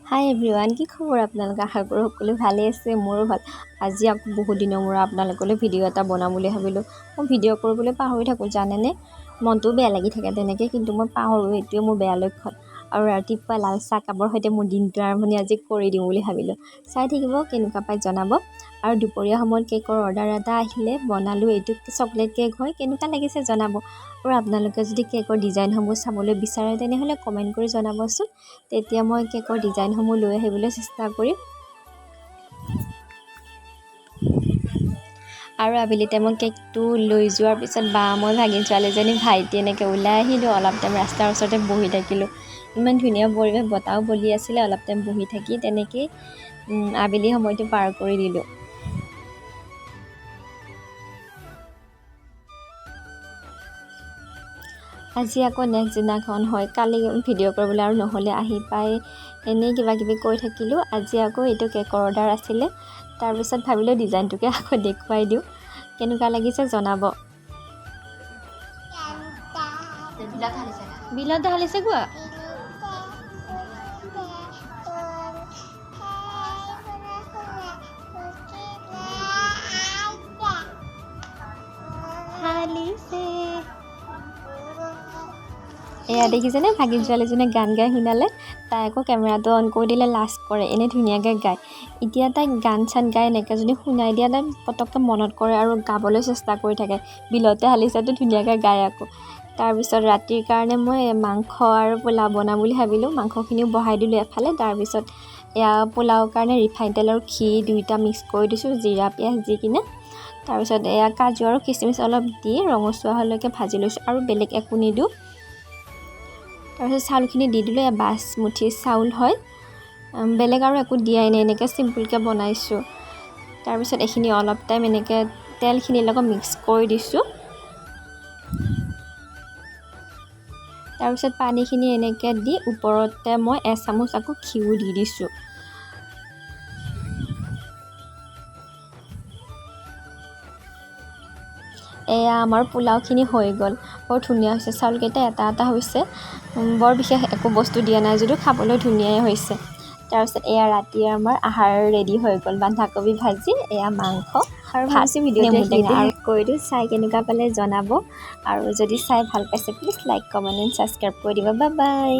হাই everyone, কি খবৰ আপোনালোকে? আশা কৰোঁ সকলো ভালেই আছে। মোৰো ভাল। আজি আকৌ বহুত দিনৰ মূৰত আপোনালোকলৈ ভিডিঅ' এটা বনাম বুলি ভাবিলোঁ। মই ভিডিঅ' কৰিবলৈ পাহৰি থাকোঁ, জানেনে? মনটোও বেয়া লাগি থাকে তেনেকৈ, কিন্তু মই পাহৰোঁ। এইটোৱে মোৰ বেয়া লক্ষণ। আৰু ৰাতিপুৱা লাল চাহ কাপৰ সৈতে মোৰ দিনটোৰ আৰম্ভণি আজি কৰি দিওঁ বুলি ভাবিলোঁ। চাই থাকিব, কেনেকুৱা পাই জনাব। আৰু দুপৰীয়া সময়ত কেকৰ অৰ্ডাৰ এটা আহিলে, বনালোঁ। এইটো চকলেট কেক হয়, কেনেকুৱা লাগিছে জনাব। আৰু আপোনালোকে যদি কেকৰ ডিজাইনসমূহ চাবলৈ বিচাৰে তেনেহ'লে কমেণ্ট কৰি জনাবচোন। তেতিয়া মই কেকৰ ডিজাইনসমূহ লৈ আহিবলৈ চেষ্টা কৰিম। আৰু আবেলি টাইমত কেকটো লৈ যোৱাৰ পিছত মই ভাগিন ছোৱালীজনী ভাইটি এনেকৈ ওলাই আহিলোঁ। অলপ টাইম ৰাস্তাৰ ওচৰতে বহি থাকিলোঁ। ইমান ধুনীয়া পৰিৱেশ, বতাহও বলি আছিলে। অলপ টাইম বহি থাকি তেনেকেই আবেলি সময়টো পাৰ কৰি দিলোঁ। আজি আকৌ নেক্সট দিনাখন হয়। কালি ভিডিঅ' কৰিবলৈ আৰু নহ'লে, আহি পাই এনেই কিবা কিবি কৈ থাকিলোঁ। আজি আকৌ এইটো কেকৰ অৰ্ডাৰ আছিলে। তাৰপিছত ভাবিলোঁ ডিজাইনটোকে আকৌ দেখুৱাই দিওঁ, কেনেকুৱা লাগিছে জনাব। বিলত ঢালিছে কোৱা। এয়া দেখিছেনে, ভাগিন ছোৱালীজনীয়ে গান গাই শুনালে। তাই আকৌ কেমেৰাটো অন কৰি দিলে লাজ কৰে, এনেই ধুনীয়াকৈ গায়। এতিয়া তাইক গান চান গাই এনেকৈ যদি শুনাই দিয়া, তাই পটককৈ মনত কৰে আৰু গাবলৈ চেষ্টা কৰি থাকে। বিলতে হালিছেতো ধুনীয়াকৈ গায় আকৌ। তাৰপিছত ৰাতিৰ কাৰণে মই মাংস আৰু পোলাও বনাম বুলি ভাবিলোঁ। মাংসখিনিও বহাই দিলোঁ এফালে। তাৰপিছত এয়া পোলাওৰ কাৰণে ৰিফাইন তেল আৰু ঘি দুয়োটা মিক্স কৰি দিছোঁ, জিৰা পিঁয়াজ দি কিনে। তাৰপিছত এয়া কাজু আৰু খিচমিচ অলপ দি ৰঙচুৱা হোৱালৈকে ভাজি লৈছোঁ, আৰু বেলেগ একো নিদিওঁ। তাৰপিছত চাউলখিনি দি দিলোঁ। এয়া বাচমতি চাউল হয়, বেলেগ আৰু একো দিয়াই নাই, এনেকৈ চিম্পুলকৈ বনাইছোঁ। তাৰপিছত এইখিনি অলপ টাইম এনেকৈ তেলখিনিৰ লগত মিক্স কৰি দিছোঁ। তাৰপিছত পানীখিনি এনেকৈ দি ওপৰতে মই এচামুচ আকৌ ঘিউ দি দিছোঁ। এয়া আমাৰ পোলাওখিনি হৈ গ'ল। বৰ ধুনীয়া হৈছে, চাউলকেইটা এটা এটা হৈছে। বৰ বিশেষ একো বস্তু দিয়া নাই যদিও খাবলৈ ধুনীয়াই হৈছে। তাৰপিছত এয়া ৰাতিৰ আমাৰ আহাৰ ৰেডি হৈ গ'ল। বন্ধাকবি ভাজি, এয়া মাংস, ভাত, নেমু টেঙা আৰু কৰি দিওঁ। চাই কেনেকুৱা পালে জনাব। আৰু যদি চাই ভাল পাইছে please like, comment and subscribe কৰি দিব। Bye bye.